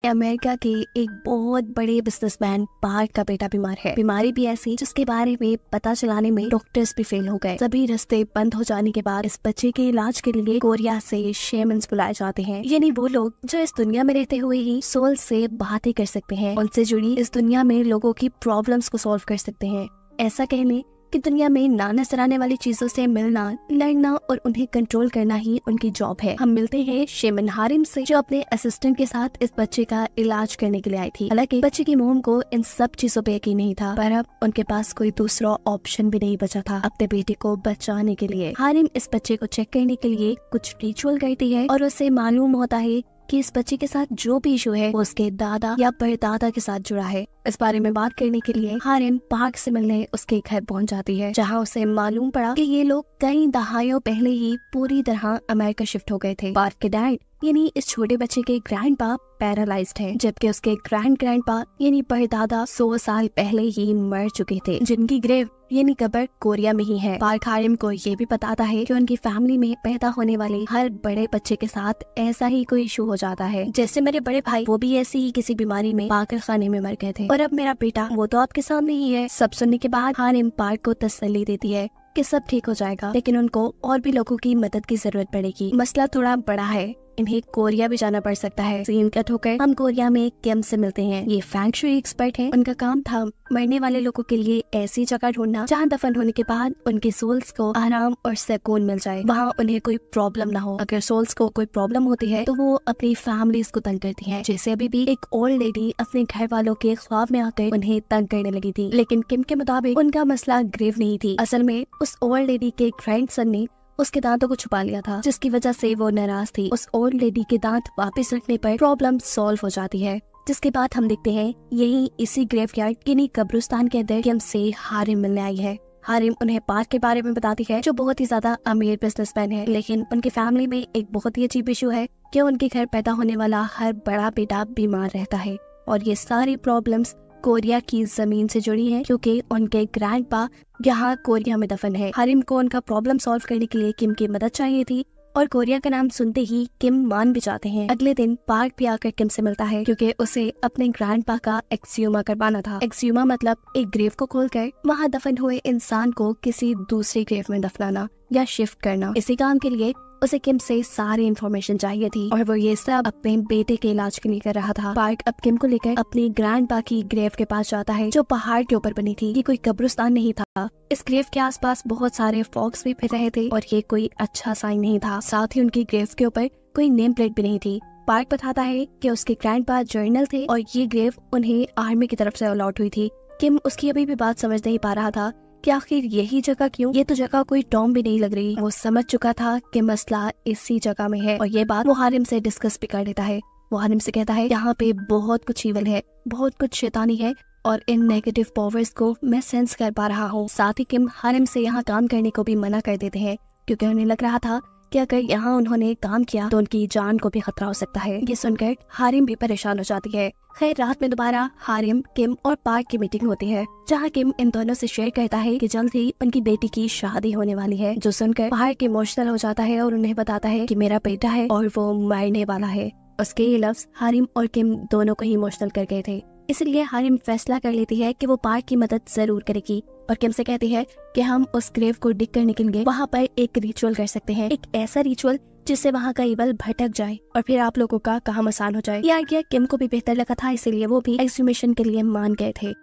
America के एक बहुत बड़े बिजनेसमैन पार्क का बेटा बीमार है। बीमारी भी ऐसी जिसके बारे में पता चलाने में डॉक्टर्स भी फेल हो गए। सभी रास्ते बंद हो जाने के बाद इस बच्चे के इलाज के लिए कोरिया से शेमन्स बुलाए जाते हैं। यानी वो लोग जो इस दुनिया में रहते हुए ही सोल से बातें कर सकते हैं, उनसे जुड़ी इस दुनिया में लोगों की प्रॉब्लम्स को सॉल्व कर सकते हैं। ऐसा कहने कि दुनिया में ना नजर आने वाली चीजों से मिलना, लड़ना और उन्हें कंट्रोल करना ही उनकी जॉब है। हम मिलते हैं शेमन हारिम से, जो अपने असिस्टेंट के साथ इस बच्चे का इलाज करने के लिए आई थी। हालांकि बच्चे की मोम को इन सब चीजों पे यकीन नहीं था, पर अब उनके पास कोई दूसरा ऑप्शन भी नहीं बचा था अपने बेटे को बचाने के लिए। हारिम इस बच्चे को चेक करने के लिए कुछ रिचुअल करती है और उसे मालूम होता है कि इस बच्चे के साथ जो भी इशू है वो उसके दादा या परदादा के साथ जुड़ा है। इस बारे में बात करने के लिए हारिम पार्क से मिलने उसके घर पहुंच जाती है, जहां उसे मालूम पड़ा कि ये लोग कई दहाइयों पहले ही पूरी तरह अमेरिका शिफ्ट हो गए थे। पार्क के डैड यानी इस छोटे बच्चे के ग्रैंडपा पैरालाइज्ड हैं, जबकि उसके ग्रैंडपा यानी परदादा 100 साल पहले ही मर चुके थे, जिनकी ग्रेव यानी कब्र कोरिया में ही है। पार्क हारिम को ये भी बताता है कि उनकी फैमिली में पैदा होने वाले हर बड़े बच्चे के साथ ऐसा ही कोई इशू हो जाता है। जैसे मेरे बड़े भाई, वो भी ऐसी ही किसी बीमारी में पागल खाने में मर गए थे, और अब मेरा बेटा वो तो आपके सामने ही है। सब सुनने के बाद हारिम पार्क को तसल्ली देती है कि सब ठीक हो जाएगा, लेकिन उनको और भी लोगों की मदद की जरूरत पड़ेगी। मसला थोड़ा बड़ा है, इन्हें कोरिया भी जाना पड़ सकता है। सीन कट होकर हम कोरिया में किम से मिलते हैं। ये फेंग शुई एक्सपर्ट हैं। उनका काम था मरने वाले लोगों के लिए ऐसी जगह ढूंढना जहाँ दफन होने के बाद उनके सोल्स को आराम और सुकून मिल जाए, वहाँ उन्हें कोई प्रॉब्लम ना हो। अगर सोल्स को कोई प्रॉब्लम होती है तो वो अपनी फैमिलीज को तंग करती है। जैसे अभी भी एक ओल्ड लेडी अपने घर वालों के ख्वाब में आकर उन्हें तंग करने लगी थी, लेकिन किम के मुताबिक उनका मसला ग्रेव नहीं थी। असल में उस ओल्ड लेडी के ग्रैंडसन ने उसके दांतों को छुपा लिया था, जिसकी वजह से वो नाराज थी। उस ओल्ड लेडी के दांत वापस रखने पर प्रॉब्लम सॉल्व हो जाती है। जिसके बाद हम देखते हैं यही इसी ग्रेवयार्ड यानी कब्रिस्तान के अंदर किम से हारिम मिलने आई है। हारिम उन्हें पार्क के बारे में बताती है, जो बहुत ही ज्यादा अमीर बिजनेसमैन है, लेकिन उनकी फैमिली में एक बहुत ही अजीब इशू है कि उनके घर पैदा होने वाला हर बड़ा बेटा बीमार रहता है, और ये सारी प्रॉब्लम्स कोरिया की जमीन से जुड़ी है, क्योंकि उनके ग्रैंडपा यहाँ कोरिया में दफन है। हारिम को उनका प्रॉब्लम सॉल्व करने के लिए किम की मदद चाहिए थी, और कोरिया का नाम सुनते ही किम मान भी जाते हैं। अगले दिन पार्क भी आकर किम से मिलता है, क्योंकि उसे अपने ग्रैंडपा का एक्सह्यूमा करवाना था। एक्सह्यूमा मतलब एक ग्रेव को खोलकर वहाँ दफन हुए इंसान को किसी दूसरी ग्रेव में दफनाना या शिफ्ट करना। इसी काम के लिए उसे किम से सारी इन्फॉर्मेशन चाहिए थी, और वो ये सब अपने बेटे के इलाज के लिए कर रहा था। पार्क अब किम को लेकर अपनी ग्रैंडपा की ग्रेव के पास जाता है, जो पहाड़ के ऊपर बनी थी। ये कोई कब्रिस्तान नहीं था। इस ग्रेव के आसपास बहुत सारे फॉक्स भी फिर रहे थे, और ये कोई अच्छा साइन नहीं था। साथ ही उनकी ग्रेव के ऊपर कोई नेम प्लेट भी नहीं थी। पार्क बताता है कि उसके ग्रैंडपा जर्नल थे, और ये ग्रेव उन्हें आर्मी की तरफ से अलॉट हुई थी। किम उसकी अभी भी बात समझ नहीं पा रहा था कि आखिर यही जगह क्यों। ये तो जगह कोई टॉम भी नहीं लग रही। वो समझ चुका था कि मसला इसी जगह में है, और ये बात वो हारिम से डिस्कस भी कर लेता है। वो हारिम से कहता है, यहाँ पे बहुत कुछ ईवल है, बहुत कुछ शैतानी है, और इन नेगेटिव पावर्स को मैं सेंस कर पा रहा हूँ। साथ ही किम हारिम से यहाँ काम करने को भी मना कर देते हैं, क्योंकि उन्हें लग रहा था कि अगर यहाँ उन्होंने काम किया तो उनकी जान को भी खतरा हो सकता है। ये सुनकर हारिम भी परेशान हो जाती है। खैर, रात में दोबारा हारिम, किम और पार्क की मीटिंग होती है, जहाँ किम इन दोनों से शेयर करता है कि जल्द ही उनकी बेटी की शादी होने वाली है। जो सुनकर पार्क इमोशनल हो जाता है और उन्हें बताता है कि मेरा बेटा है और वो मरने वाला है। उसके ये लफ्ज हारिम और किम दोनों को ही इमोशनल कर गए थे, इसलिए हारिम फैसला कर लेती है कि वो पार्क की मदद जरूर करेगी, और किम से कहती है कि हम उस ग्रेव को डिग करने के लिए वहाँ पर एक रिचुअल कर सकते हैं, एक ऐसा रिचुअल जिससे वहाँ का ईवल भटक जाए और फिर आप लोगों का काम आसान हो जाए। ये आइडिया किम को भी बेहतर लगा था, इसीलिए वो भी एक्सह्यूमेशन के लिए मान गए थे।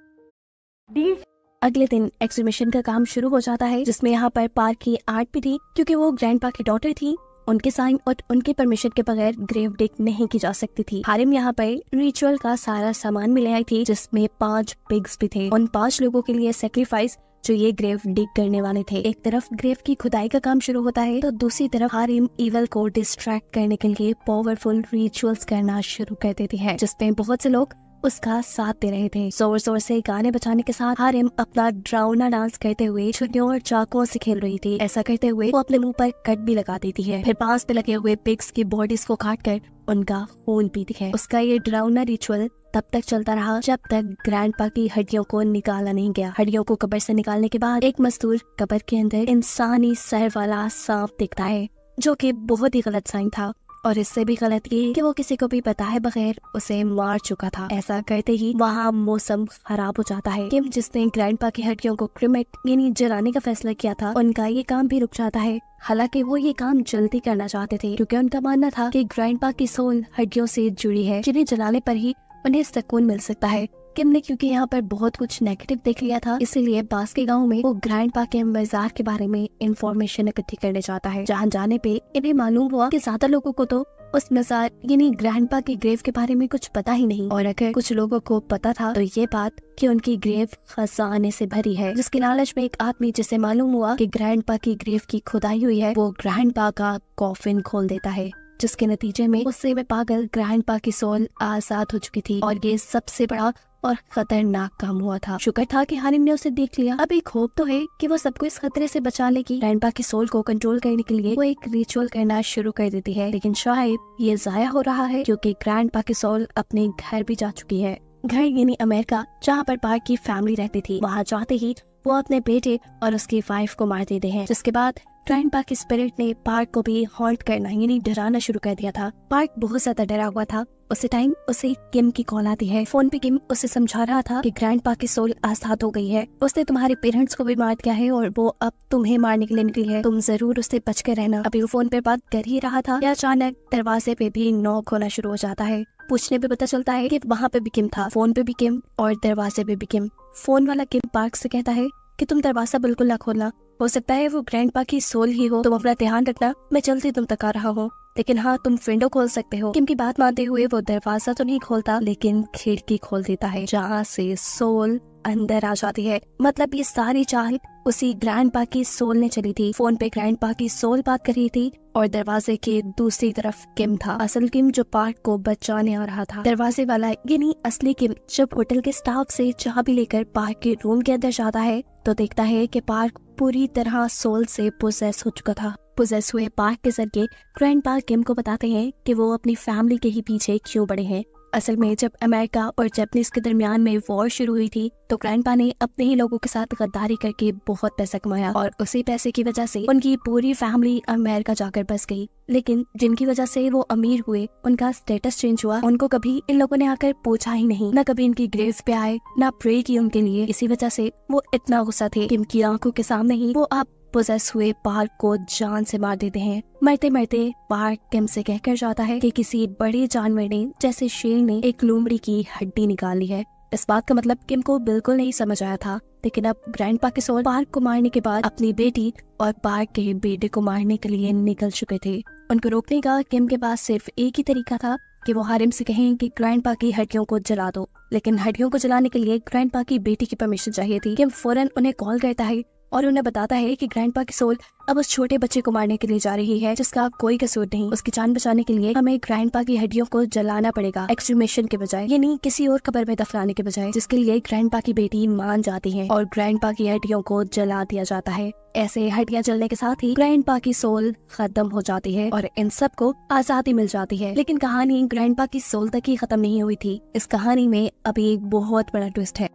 अगले दिन एक्सह्यूमेशन का काम शुरू हो जाता है, जिसमें यहाँ पर पार्क की आर्ट भी थी, क्योंकि वो ग्रैंडपा की डॉटर थी। उनके साइन और उनके परमिशन के बगैर ग्रेव डिग नहीं की जा सकती थी। हारिम यहाँ पर रिचुअल का सारा सामान भी ले आई थी, जिसमें 5 पिग्स भी थे। उन 5 लोगों के लिए सेक्रीफाइस जो ये ग्रेव डिग करने वाले थे। एक तरफ ग्रेव की खुदाई का काम शुरू होता है, तो दूसरी तरफ हारिम ईवल को डिस्ट्रैक्ट करने के लिए पावरफुल रिचुअल्स करना शुरू कर देती है, जिसमें बहुत से लोग उसका साथ दे रहे थे। जोर जोर से गाने बजाने के साथ हारिम अपना ड्राउना डांस करते हुए छुरियों और चाकुओं से खेल रही थी। ऐसा करते हुए वो अपने मुंह पर कट भी लगा देती है, फिर पास पे लगे हुए पिग्स की बॉडीज को काट कर उनका खून पीती है। उसका ये ड्राउना रिचुअल तब तक चलता रहा जब तक ग्रैंडपा की हड्डियों को निकाला नहीं गया। हड्डियों को कब्र से निकालने के बाद एक मजदूर कब्र के अंदर इंसानी सर वाला सांप दिखता है, जो कि बहुत ही गलत साइन था, और इससे भी गलत ये कि वो किसी को भी बताए बगैर उसे मार चुका था। ऐसा करते ही वहाँ मौसम खराब हो जाता है। किम जिसने ग्रैंडपा की हड्डियों को क्रिमेट यानी जलाने का फैसला किया था, उनका ये काम भी रुक जाता है। हालांकि वो ये काम जल्दी करना चाहते थे क्योंकि उनका मानना था कि ग्रैंडपा की सोल हड्डियों से जुड़ी है, जिन्हें जलाने पर ही उन्हें सुकून मिल सकता है। किम ने क्योंकि यहाँ पर बहुत कुछ नेगेटिव देख लिया था, इसीलिए पास के गांव में वो ग्रैंडपा के मजार के बारे में इंफॉर्मेशन इकट्ठी करने चाहता है। जहाँ जाने पे इन्हें मालूम हुआ कि ज्यादा लोगों को तो उस मजार यानी ग्रैंडपा की ग्रेव के बारे में कुछ पता ही नहीं, और अगर कुछ लोगों को पता था तो ये बात कि उनकी ग्रेव खजाने से भरी है। जिसके लालच में एक आदमी जिसे मालूम हुआ कि ग्रैंडपा की ग्रेव की खुदाई हुई है, वो ग्रैंडपा का कॉफिन खोल देता है, जिसके नतीजे में गुस्से में पागल ग्रैंडपा की सोल आजाद हो चुकी थी। और ये सबसे बड़ा और खतरनाक काम हुआ था। शुक्र था कि हारिम ने उसे देख लिया। अब एक होप तो है कि वो सबको इस खतरे से बचा लेगी। ग्रैंडपा की सोल को कंट्रोल करने के लिए वो एक रिचुअल करना शुरू कर देती है, लेकिन शायद ये जाया हो रहा है क्योंकि ग्रैंडपा की सोल अपने घर भी जा चुकी है। घर यानी अमेरिका, जहाँ पर पार्क की फैमिली रहती थी। वहाँ जाते ही वो अपने बेटे और उसकी वाइफ को मार देते हैं, जिसके बाद ग्रैंडपा की स्पिरिट ने पार्क को भी हॉन्ट करना यानी डराना शुरू कर दिया था। पार्क बहुत ज्यादा डरा हुआ था। उसी टाइम उसे किम की कॉल आती है। फोन पे किम उसे समझा रहा था कि ग्रैंडपा की सोल आजाद हो गई है, उसने तुम्हारे पेरेंट्स को भी मार दिया है और वो अब तुम्हें मारने के लिए निकली है, तुम जरूर उससे बच कर रहना। अभी वो फोन पे बात कर ही रहा था कि अचानक दरवाजे पे भी नॉक होना शुरू हो जाता है। पूछने पे पता चलता है कि वहाँ पे भी किम था, फोन पे भी किम और दरवाजे पे भी किम। फोन वाला किम पार्क से कहता है कि तुम दरवाजा बिल्कुल ना खोलना, हो सकता है वो ग्रैंडपा की सोल ही हो, तुम अपना ध्यान रखना, मैं जल्दी तुम तक आ रहा हूँ, लेकिन हाँ तुम विंडो खोल सकते हो। किम की बात मानते हुए वो दरवाजा तो नहीं खोलता, लेकिन खिड़की खोल देता है, जहाँ से सोल अंदर आ जाती है। मतलब ये सारी चाल उसी ग्रैंडपा की सोल ने चली थी। फोन पे ग्रैंडपा की सोल बात कर रही थी और दरवाजे के दूसरी तरफ किम था, असल किम जो पार्क को बचाने आ रहा था। दरवाजे वाला यानी असली किम जब होटल के स्टाफ से चाबी लेकर पार्क के रूम के अंदर जाता है तो देखता है कि पार्क पूरी तरह सोल से पोजेस हो चुका था। पोजेस हुए पार्क के जरिए ग्रैंडपा किम को बताते हैं कि वो अपनी फैमिली के ही पीछे क्यों पड़े हैं। असल में जब अमेरिका और जापानीज के दरमियान में वॉर शुरू हुई थी तो ग्रैंडपा ने अपने ही लोगों के साथ गद्दारी करके बहुत पैसा कमाया और उसी पैसे की वजह से उनकी पूरी फैमिली अमेरिका जाकर बस गई। लेकिन जिनकी वजह से वो अमीर हुए, उनका स्टेटस चेंज हुआ, उनको कभी इन लोगों ने आकर पूछा ही नहीं, न कभी इनकी ग्रेव पे आए, न प्रे की उनके लिए। इसी वजह से वो इतना गुस्सा थे कि इनकी आंखों के सामने ही वो आप पोजेस हुए पार्क को जान से मार देते हैं। मरते मरते पार्क किम से कहकर जाता है कि किसी बड़े जानवर ने जैसे शेर ने एक लोमड़ी की हड्डी निकाली है। इस बात का मतलब किम को बिल्कुल नहीं समझ आया था, लेकिन अब ग्रैंडपा के सोल पार्क को मारने के बाद अपनी बेटी और पार्क के बेटे को मारने के लिए निकल चुके थे। उनको रोकने का किम के पास सिर्फ एक ही तरीका था कि वो हारिम से कहें कि ग्रैंडपा की हड्डियों को जला दो, लेकिन हड्डियों को जलाने के लिए ग्रैंडपा की बेटी की परमिशन चाहिए थी। किम फौरन उन्हें कॉल करता है और उन्हें बताता है कि ग्रैंडपा की सोल अब उस छोटे बच्चे को मारने के लिए जा रही है जिसका कोई कसूर नहीं। उसकी जान बचाने के लिए हमें ग्रैंडपा की हड्डियों को जलाना पड़ेगा, एक्सट्रीमेशन के बजाय, यानी किसी और कब्र में दफनाने के बजाय, जिसके लिए ग्रैंडपा की बेटी मान जाती है और ग्रैंडपा की हड्डियों को जला दिया जाता है। ऐसे हड्डियां जलने के साथ ही ग्रैंडपा की सोल खत्म हो जाती है और इन सब को आजादी मिल जाती है। लेकिन कहानी ग्रैंडपा की सोल तक ही खत्म नहीं हुई थी। इस कहानी में अभी एक बहुत बड़ा ट्विस्ट है।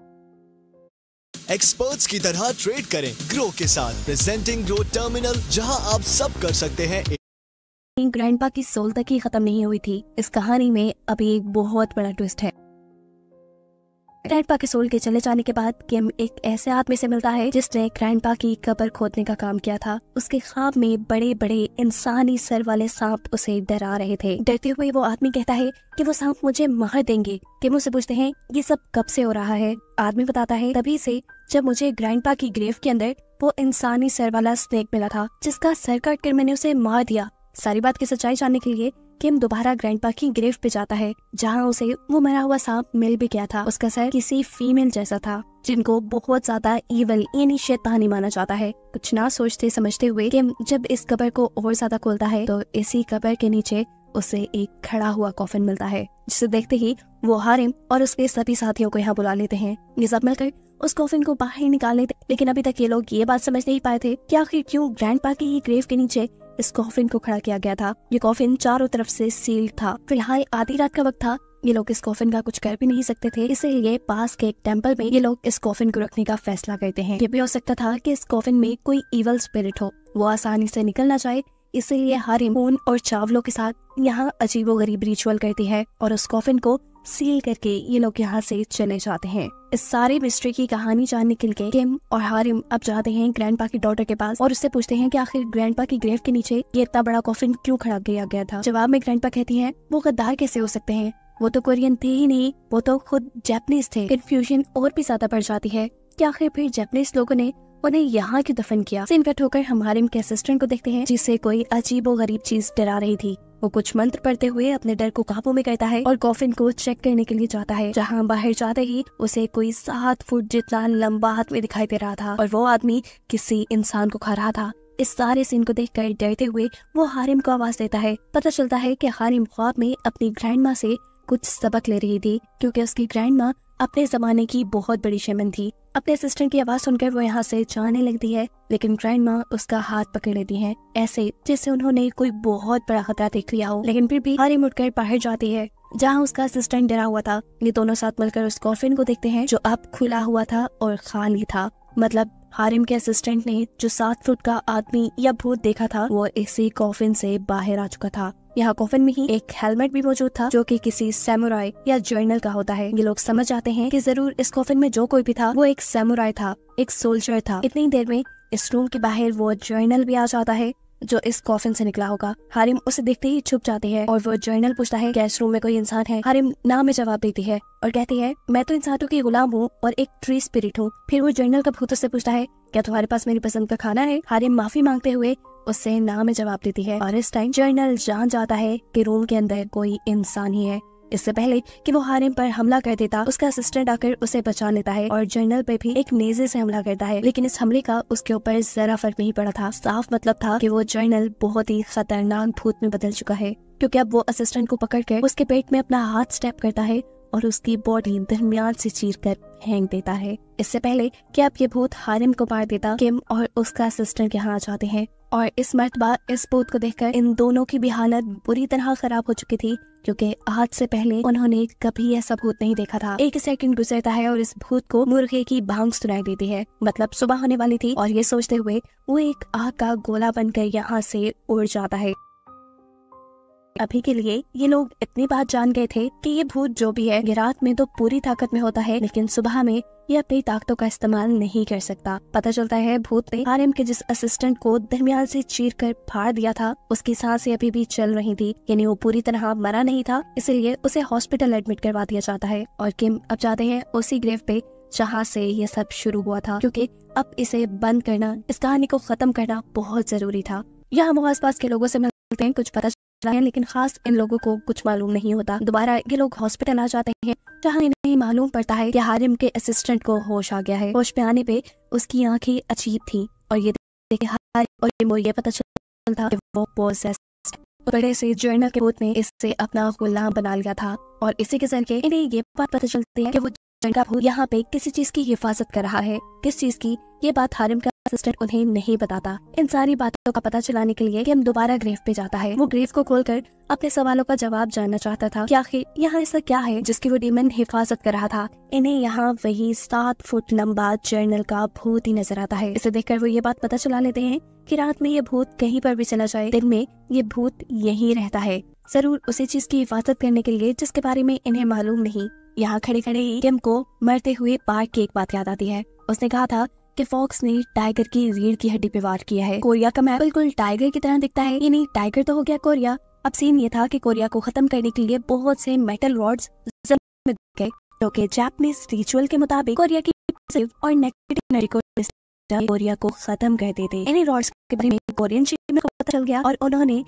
एक्सपर्ट्स की तरह ट्रेड करें ग्रो के साथ, प्रेजेंटिंग ग्रो टर्मिनल, जहां आप सब कर सकते हैं। ग्रैंडपा की सोल तक ही खत्म नहीं हुई थी। इस कहानी में अभी एक बहुत बड़ा ट्विस्ट है। ग्रैंडपा के सोल के चले जाने के बाद किम एक ऐसे आदमी से मिलता है जिसने ग्रैंडपा की कब्र खोदने का काम किया था। उसके ख्वाब में बड़े बड़े इंसानी सर वाले सांप उसे डरा रहे थे। डरते हुए वो आदमी कहता है कि वो सांप मुझे मार देंगे। किम उससे पूछते हैं ये सब कब से हो रहा है। आदमी बताता है तभी से जब मुझे ग्रैंडपा की ग्रेव के अंदर वो इंसानी सर वाला स्नेक मिला था जिसका सर काट कर मैंने उसे मार दिया। सारी बात की सच्चाई जानने के लिए किम दोबारा ग्रैंडपा की ग्रेव पे जाता है जहाँ उसे वो मरा हुआ सांप मिल भी गया था। उसका सर किसी फीमेल जैसा था जिनको बहुत ज्यादा ईवल यानी शैतानी माना जाता है। कुछ ना सोचते समझते हुए किम जब इस कब्र को और ज्यादा खोलता है तो इसी कब्र के नीचे उसे एक खड़ा हुआ कॉफिन मिलता है, जिसे देखते ही वो हारिम और उसके सभी साथियों को यहाँ बुला लेते हैं। ये सब मिलकर उस कॉफिन को बाहर निकाल लेते, लेकिन अभी तक ये लोग ये बात समझ नहीं पाए थे कि आखिर क्यों ग्रैंडपा की ग्रेव के नीचे इस कॉफिन को खड़ा किया गया था। ये कॉफिन चारों तरफ से सील्ड था। फिलहाल आधी रात का वक्त था, ये लोग इस कॉफिन का कुछ कर भी नहीं सकते थे, इसीलिए पास के एक टेम्पल में ये लोग इस कॉफिन को रखने का फैसला करते हैं। ये भी हो सकता था कि इस कॉफिन में कोई इवल स्पिरिट हो, वो आसानी से निकल ना जाए, इसीलिए हारिम खून और चावलों के साथ यहाँ अजीबोगरीब रिचुअल करती है और उस कॉफिन को सील करके ये लोग यहाँ से चले जाते हैं। इस सारी मिस्ट्री की कहानी जानने के लिए किम और हारिम अब जाते हैं ग्रैंडपा की डॉटर के पास और उससे पूछते हैं कि आखिर ग्रैंडपा की ग्रेव के नीचे ये इतना बड़ा कॉफिन क्यों खड़ा किया गया था। जवाब में ग्रैंडपा कहती हैं वो गद्दार कैसे हो सकते हैं, वो तो कोरियन थे ही नहीं, वो तो खुद जापानीज थे। कंफ्यूजन और भी ज्यादा बढ़ जाती है कि आखिर फिर जापानीज लोगों ने उन्हें यहाँ क्यों दफन किया। सीन कट होकर हम हारिम के असिस्टेंट को देखते हैं जिससे कोई अजीबो गरीब चीज डरा रही थी। वो कुछ मंत्र पढ़ते हुए अपने डर को काबू में करता है और कॉफिन को चेक करने के लिए जाता है, जहाँ बाहर जाते ही उसे कोई 7 फुट जितना लंबा आदमी दिखाई दे रहा था और वो आदमी किसी इंसान को खा रहा था। इस सारे सीन को देखकर डरते हुए वो हारिम को आवाज देता है। पता चलता है कि हारिम ख्वाब में अपनी ग्रैंड माँ से कुछ सबक ले रही थी क्योंकि उसकी ग्रैंड माँ अपने जमाने की बहुत बड़ी शेमन थी। अपने असिस्टेंट की आवाज सुनकर वो यहाँ से जाने लगती है, लेकिन ग्रैंड माँ उसका हाथ पकड़ लेती है ऐसे जैसे उन्होंने कोई बहुत बड़ा खतरा देख लिया हो। लेकिन फिर भी हारिम उठकर बाहर जाती है जहाँ उसका असिस्टेंट डरा हुआ था। ये दोनों साथ मिलकर उस कॉफिन को देखते हैं जो अब खुला हुआ था और खाली था। मतलब हारिम के असिस्टेंट ने जो 7 फुट का आदमी या भूत देखा था वो इसी कॉफिन से बाहर आ चुका था। यहाँ कॉफिन में ही एक हेलमेट भी मौजूद था जो कि किसी सैमुराई या जर्नल का होता है। ये लोग समझ जाते हैं कि जरूर इस कॉफिन में जो कोई भी था वो एक सैमुराई था, एक सोल्जर था। इतनी देर में इस रूम के बाहर वो जर्नल भी आ जाता है जो इस कॉफिन से निकला होगा। हारिम उसे देखते ही छुप जाती है और वो जर्नल पूछता है क्या इस रूम में कोई इंसान है। हारिम ना में जवाब देती है और कहती है मैं तो इंसानों की गुलाम हूँ और एक ट्री स्पिरिट हूँ। फिर वो जर्नल का भूत से पूछता है क्या तुम्हारे पास मेरी पसंद का खाना है। हारिम माफी मांगते हुए उससे ना में जवाब देती है और इस टाइम जर्नल जान जाता है कि रूम के अंदर कोई इंसान ही है। इससे पहले कि वो हारिम पर हमला कर देता उसका असिस्टेंट आकर उसे बचा लेता है और जर्नल पे भी एक नेज़े से हमला करता है, लेकिन इस हमले का उसके ऊपर जरा फर्क नहीं पड़ा था। साफ मतलब था कि वो जर्नल बहुत ही खतरनाक भूत में बदल चुका है क्योंकि अब वो असिस्टेंट को पकड़कर उसके पेट में अपना हाथ स्टेप करता है और उसकी बॉडी दरमियान से चीरकर फेंक देता है। इससे पहले कि अब ये भूत हारिम को मार देता, किम और उसका असिस्टेंट यहाँ आ जाते हैं और इस मर्तबा इस भूत को देखकर इन दोनों की भी हालत बुरी तरह खराब हो चुकी थी क्योंकि आज से पहले उन्होंने कभी ऐसा भूत नहीं देखा था। 1 सेकंड गुजरता है और इस भूत को मुर्गे की भांग सुनाई देती है। मतलब सुबह होने वाली थी और ये सोचते हुए वो एक आग का गोला बनकर यहाँ से उड़ जाता है। अभी के लिए ये लोग इतनी बात जान गए थे कि ये भूत जो भी है ये रात में तो पूरी ताकत में होता है लेकिन सुबह में ये अपनी ताकतों का इस्तेमाल नहीं कर सकता। पता चलता है भूत ने हारिम के जिस असिस्टेंट को दरमियान से चीर कर फाड़ दिया था उसकी सांसें अभी भी चल रही थी, यानी वो पूरी तरह मरा नहीं था, इसलिए उसे हॉस्पिटल एडमिट करवा दिया जाता है। और किम अब जाते हैं उसी ग्रेव पे जहाँ से ये सब शुरू हुआ था क्योंकि अब इसे बंद करना, इस कहानी को खत्म करना बहुत जरूरी था। यहाँ वो आसपास के लोगों से मिलते हैं, कुछ पता चला है लेकिन खास इन लोगों को कुछ मालूम नहीं होता। दोबारा ये लोग हॉस्पिटल आ जाते हैं जहाँ इन्हें मालूम पड़ता है कि हारिम के असिस्टेंट को होश आ गया है। होश पे आने पे उसकी आंखें अजीब थी और ये देखे हारिम और ये पता चलता कि वो पोसेस्ड बड़े से जर्नल के भूत ने इससे अपना गुलाम बना लिया था और इसी के जरिए इन्हें ये बात पता चलती है कि वो जर्नल का भूत यहाँ पे किसी चीज की हिफाजत कर रहा है। किस चीज की, ये बात हारिम का असिस्टेंट उन्हें नहीं बताता। इन सारी बातों का पता चलाने के लिए हम दोबारा ग्रेव पे जाता है। वो ग्रेव को खोलकर अपने सवालों का जवाब जानना चाहता था कि आखिर यहाँ ऐसा क्या है जिसकी वो डीमन हिफाजत कर रहा था। इन्हें यहाँ वही 7 फुट लंबा जर्नल का भूत ही नजर आता है। इसे देखकर वो ये बात पता चला लेते हैं कि रात में ये भूत कहीं पर भी चला जाए, दिन में ये भूत यहीं रहता है, जरूर उसी चीज की हिफाजत करने के लिए जिसके बारे में इन्हें मालूम नहीं। यहाँ खड़े खड़े ही किम को मरते हुए पार्क की एक बात याद आती है। उसने कहा था कि फॉक्स ने टाइगर की रीढ़ की हड्डी पे वार किया है। कोरिया का मैप बिल्कुल टाइगर की तरह दिखता है, यानी टाइगर तो हो गया कोरिया। अब सीन ये था कि कोरिया को खत्म करने के लिए बहुत से मेटल रॉड्स जमीन में गए जो कि जापानीज रिचुअल के मुताबिक कोरिया की और नेगेटिव एनर्जी को कोरिया को खत्म कर देते। इन रॉड्स के बारे में कोरियन शिप में पता चल गया और उन्होंने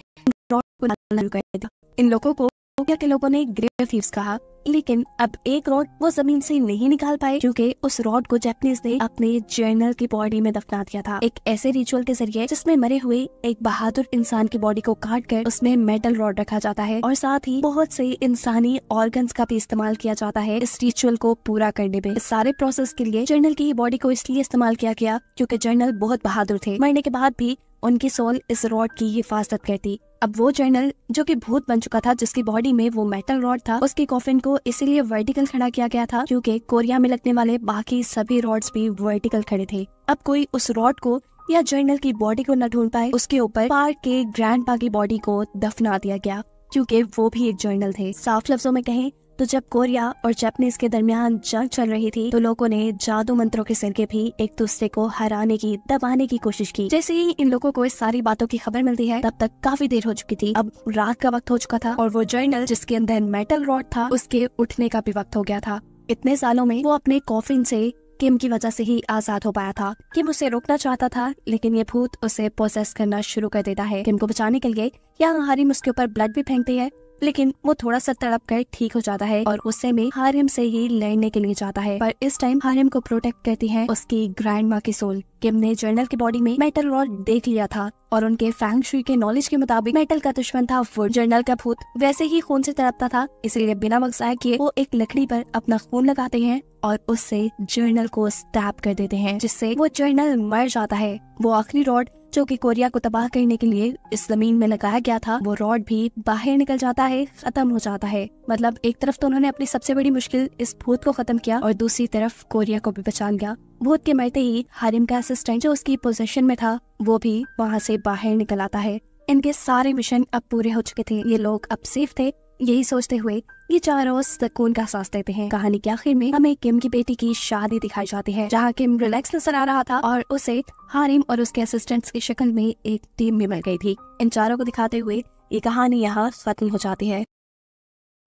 रॉड को निकालना कर दिया। इन लोगों को कोरिया के लोगों ने ग्रेव थीव्स कहा, लेकिन अब एक रॉड वो जमीन से नहीं निकाल पाए क्योंकि उस रॉड को जापानीज ने अपने जर्नल की बॉडी में दफना दिया था, एक ऐसे रिचुअल के जरिए जिसमें मरे हुए एक बहादुर इंसान की बॉडी को काट कर उसमें मेटल रॉड रखा जाता है और साथ ही बहुत से इंसानी ऑर्गन्स का भी इस्तेमाल किया जाता है इस रिचुअल को पूरा करने में। इस सारे प्रोसेस के लिए जर्नल की बॉडी को इसलिए इस्तेमाल किया गया क्योंकि जर्नल बहुत बहादुर थे, मरने के बाद भी उनकी सोल इस रॉड की हिफाजत करती। अब वो जर्नल जो कि भूत बन चुका था, जिसकी बॉडी में वो मेटल रॉड था, उसकी कॉफिन को इसीलिए वर्टिकल खड़ा किया गया था क्योंकि कोरिया में लगने वाले बाकी सभी रॉड्स भी वर्टिकल खड़े थे। अब कोई उस रॉड को या जर्नल की बॉडी को न ढूंढ पाए, उसके ऊपर पार्क के ग्रैंडपा की बॉडी को दफना दिया गया, क्योंकि वो भी एक जर्नल थे। साफ लफ्जों में कहें तो जब कोरिया और जापानीज के दरमियान जंग चल रही थी तो लोगों ने जादू मंत्रों के जरिए भी एक दूसरे को हराने की, दबाने की कोशिश की। जैसे ही इन लोगों को इस सारी बातों की खबर मिलती है तब तक काफी देर हो चुकी थी। अब रात का वक्त हो चुका था और वो जर्नल जिसके अंदर मेटल रॉड था उसके उठने का भी वक्त हो गया था। इतने सालों में वो अपने कॉफिन से किम की वजह से ही आजाद हो पाया था। किम उसे रोकना चाहता था लेकिन ये भूत उसे पोसेस करना शुरू कर देता है। किम को बचाने के लिए यहाँ हारिम उसके ऊपर ब्लड भी फेंकती है, लेकिन वो थोड़ा सा तड़प कर ठीक हो जाता है और गुस्से में हारिम से ही लड़ने के लिए जाता है। पर इस टाइम हारिम को प्रोटेक्ट करती है उसकी ग्रैंडमा की सोल। किम ने जर्नल की बॉडी में मेटल रॉड देख लिया था और उनके फैंग शुई के नॉलेज के मुताबिक मेटल का दुश्मन था वुड। जर्नल का भूत वैसे ही खून से तड़पता था, इसलिए बिना वक्त ज़ाया किए वो एक लकड़ी पर अपना खून लगाते हैं और उससे जर्नल को स्टैब कर देते हैं, जिससे वो जर्नल मर जाता है। वो आखिरी रॉड जो कि कोरिया को तबाह करने के लिए इस जमीन में लगाया गया था, वो रॉड भी बाहर निकल जाता है, खत्म हो जाता है। मतलब एक तरफ तो उन्होंने अपनी सबसे बड़ी मुश्किल इस भूत को खत्म किया और दूसरी तरफ कोरिया को भी बचा लिया। भूत के मरते ही हारिम का असिस्टेंट जो उसकी पोजीशन में था वो भी वहाँ से बाहर निकल आता है। इनके सारे मिशन अब पूरे हो चुके थे, ये लोग अब सेफ थे। यही सोचते हुए ये चारों सुकून का सांस लेते हैं। कहानी के आखिर में हमें किम की बेटी की शादी दिखाई जाती है, जहाँ किम रिलैक्स नजर आ रहा था और उसे हारिम और उसके असिस्टेंट्स की शक्ल में एक टीम भी मिल गई थी। इन चारों को दिखाते हुए ये कहानी यहाँ खत्म हो जाती है।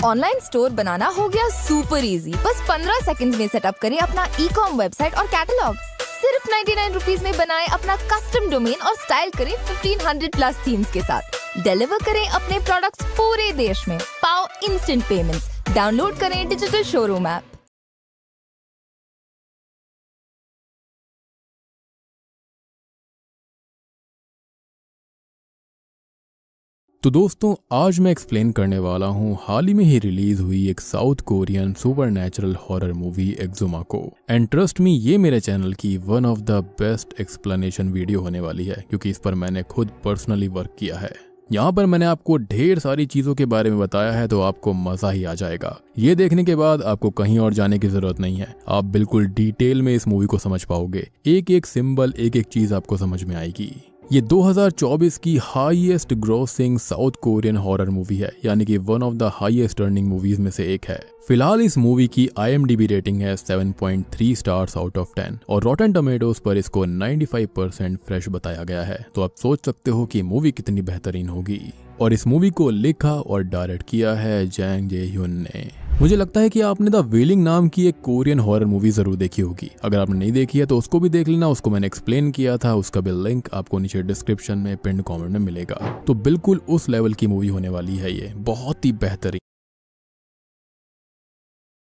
ऑनलाइन स्टोर बनाना हो गया सुपर इजी। बस 15 सेकंड्स में सेटअप करें अपना ई-कॉम वेबसाइट और कैटलॉग। सिर्फ 99 रुपीज में बनाएं अपना कस्टम डोमेन और स्टाइल करें 1500 प्लस थीम्स के साथ। डिलीवर करें अपने प्रोडक्ट्स पूरे देश में। पाओ इंस्टेंट पेमेंट्स। डाउनलोड करें डिजिटल शोरूम ऐप। तो दोस्तों आज मैं एक्सप्लेन करने वाला हूँ हाल ही में ही रिलीज हुई एक south Korean supernatural horror movie Exhuma को। एंड ट्रस्ट मी, ये मेरे चैनल की one of the best explanation video होने वाली है, क्योंकि इस पर मैंने खुद पर्सनली वर्क किया है। यहाँ पर मैंने आपको ढेर सारी चीजों के बारे में बताया है, तो आपको मजा ही आ जाएगा। ये देखने के बाद आपको कहीं और जाने की जरूरत नहीं है, आप बिल्कुल डिटेल में इस मूवी को समझ पाओगे। एक एक सिंबल, एक एक चीज आपको समझ में आएगी। ये 2024 की highest grossing south Korean horror movie है, यानी कि one of the highest earning movies में से एक है। फिलहाल इस मूवी की IMDb रेटिंग है 7.3 स्टार्स आउट ऑफ 10 और रॉटन टोमेटोज पर इसको 95% फ्रेश बताया गया है। तो आप सोच सकते हो कि मूवी कितनी बेहतरीन होगी। और इस मूवी को लिखा और डायरेक्ट किया है जैंग जे ह्यून ने। मुझे लगता है कि आपने द वेलिंग नाम की एक कोरियन हॉरर मूवी जरूर देखी होगी। अगर आपने नहीं देखी है तो उसको भी देख लेना, उसको मैंने एक्सप्लेन किया था, उसका भी लिंक आपको नीचे डिस्क्रिप्शन में पिन कमेंट में मिलेगा। तो बिल्कुल उस लेवल की मूवी होने वाली है ये, बहुत ही बेहतरीन।